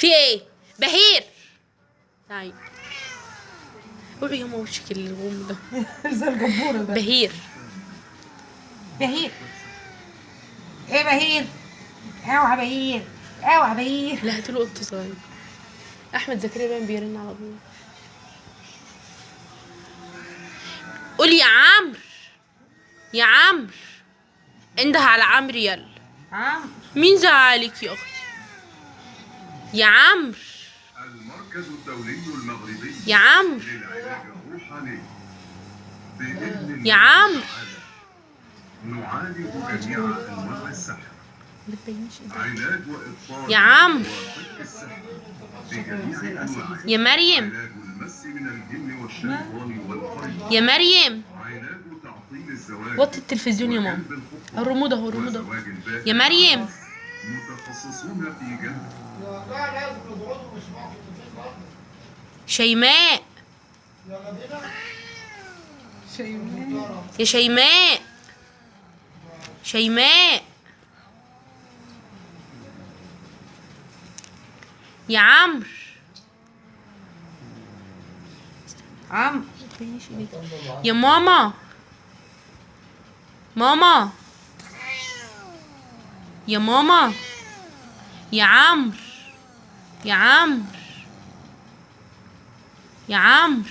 في ايه؟ بهير تعالي. قولي يا وشك الغم ده. زي الجبورة ده. بهير. بهير. ايه بهير؟ اوعى بهير، اوعى بهير. لا هاتله قط صغير. احمد زكريا باين بيرن على ابوه. قولي يا عمرو. يا عمرو انده على عمرو يلا. عم مين زعلك يا اختي؟ يا عمرو. المركز الدولي المغربي يا عمرو. للعلاج الروحاني بإذن يا عمرو. نعالج جميع أنواع السحر، ما تبينيش ايدك. علاج وإبطال يا عمرو. وفك السحر بجميع أنواعه، يا مريم. علاج المس من الجن والشيطان والقرين، يا مريم علاج تعطيل الزواج وطي التلفزيون يا ماما. وجلب الخطوة الرمود اهو الرمود اهو. وزواج البائع يا مريم. متخصصون في جلب شيماء. شيماء. يا شيماء. شيماء. يا عمرو. عم يا ماما. ماما. يا ماما. يا عمرو. يا عمرو. يا عمرو.